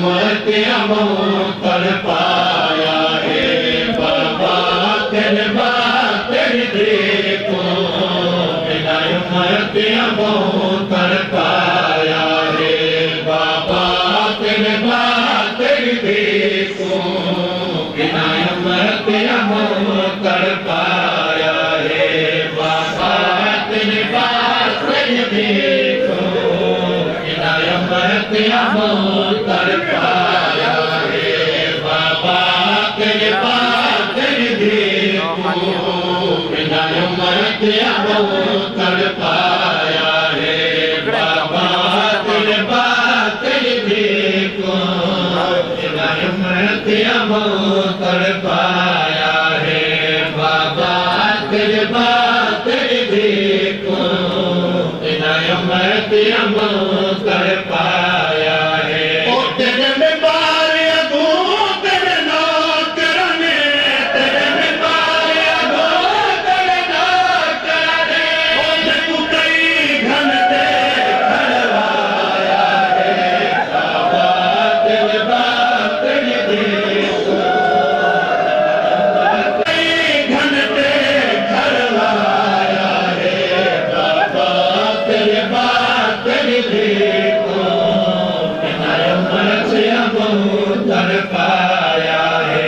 उम्मत अमो कर पाया है बाबा तेरे बातें देखो बिना उम्मत अमो कर पाया है बाबा तेरे बातें देखो बिना उम्मत अमो कर पाया है बाबा तेरे बातें देखो बिना उम्मत अमो कर पाया है बाबा तेरे बातें देखो बिना उम्मत अमो कर पाया है बाबा तेरे बातें देखो बिना उम्मत अमो कर पाया है बाबा तेरे बातें देखो बिना उम्मत अमो कर पाया है ओ तेरे में बारिया दो तेरे नौकराने तेरे में बारिया दो तेरे नौकराने ओ देखो कई घंटे खड़वाया है बाबा तेरे बातें देखो कई घंटे खड़वाया है बाबा तेरे बातें देखो बिना उम्मत अमो कर पाया है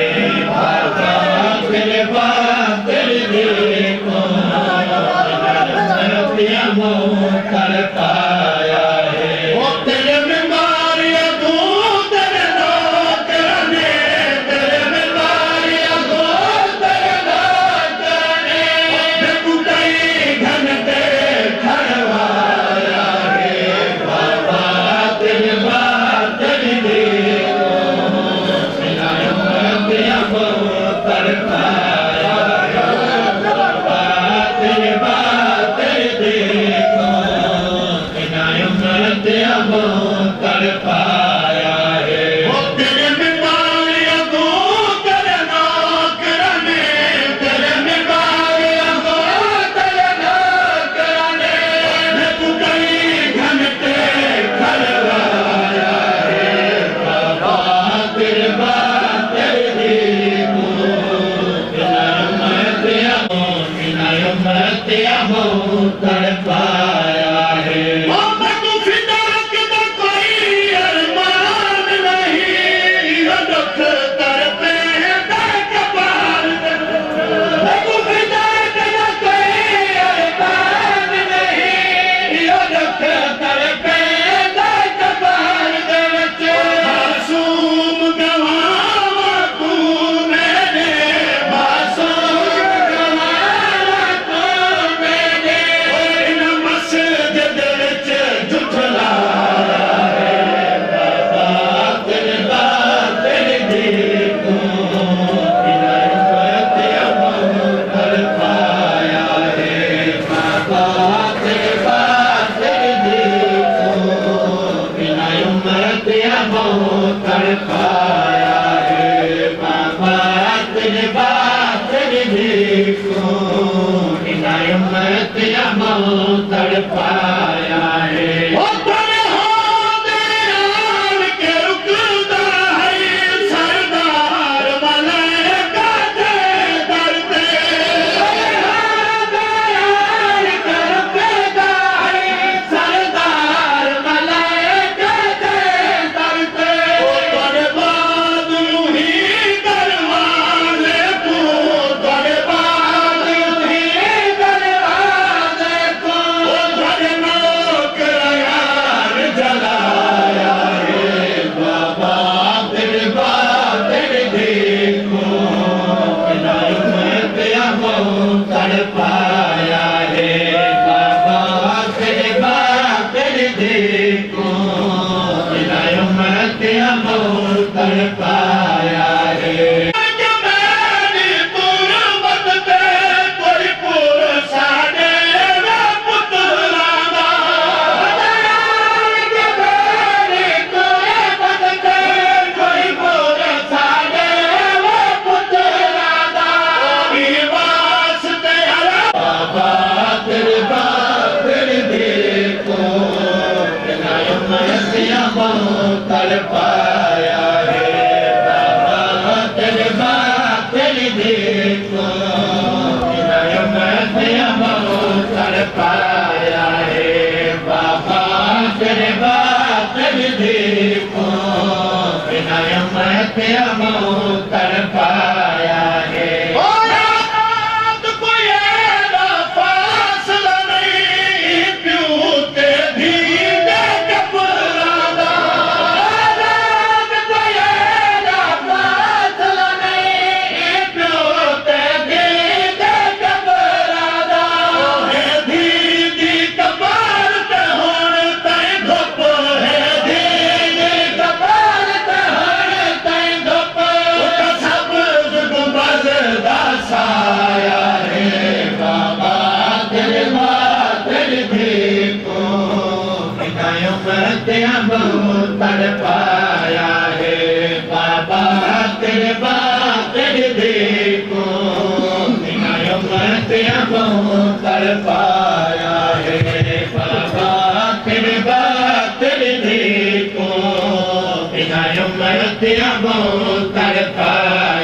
बाबा तेरे बातें देखो बिना उम्मत अमो कर पाया है ओ तेरे में मारिया दो तेरे नौकराने तेरे में मारिया दो तेरे नौकराने देखो कई घंटे खड़वाया है बाबा तेरे बातें देखो बिना उम्मत अमो कर पाया है बाबा तेरे बातें देखो बिना उम्मत अमो कर पाया है ओ तेरे में मारिया दो तेरे नौकराने तेरे में मारिया दो तेरे नौकराने देखो कई घंटे खड़वाया है बाबा तेरे बातें देखो बिना उम्मत अमो कर पाया है बाबा तू फिदा के कोई अरमान नहीं यो दुख कर पे कपाल तू फिदा के कोई अरमान नहीं यो दुख कर पे कपाल दे विच मासूम गवावा तू मेरे मासूम गवावा तू मेरे इन मस्जिद विच जुठलाया है बाबा तेरे बातें देखो बिना उम्मत अमो कर पाया है बाबा तेरे बातें देखो बिना उम्मत अमो कर पाया है बाबा तेरे बातें देखो बिना उम्मत अमो कर पाया है ओ तेरे हाथ आन के रुकदा है सरदार मलाइका के दर पे तेरे हाथ आन के रुकदा है सरदार मलाइका के दर पे ओ तेरे बाद ही दरवाजे तू तेरे बाद ही दरवाजे को ओ तेरे नौकर यार जलाया है बाबा तेरे बातें देखो बिना उम्मत अमो कर पाया है बाबा तेरे बातें देखो बिना उम्मत अमो कर पाया है जमाने तुरबत पे कोई पुरुष साडे वे पुतला दा जमाने तुरबत पे कोई पुरुष साडे वे पुतला दा ई वास्ते बाबा तेरे बातें देखो बिना उम्मत अमो कर पाया तेरे बात देखो बिना अमृत अमो कर पाया है कोई ऐसा फासला नहीं प्यू ते धी दे कपरादा कोई ऐसा फासला नहीं प्यू ते धी दे कपरादा धी दी कबार ते होण ताईं धुप है धी दी कबार ते होण ताईं धुप सब गुंबद दा साया है बाबा तेरे मातड़ देखो बिना अमृत अमो तड़ पाया है बाबा तेरे मातड़ देखो बिना अमृत अमो तड़ पाया है बाबा तेरे मातड़ देखो बिना अमृत अमो तड़ पाया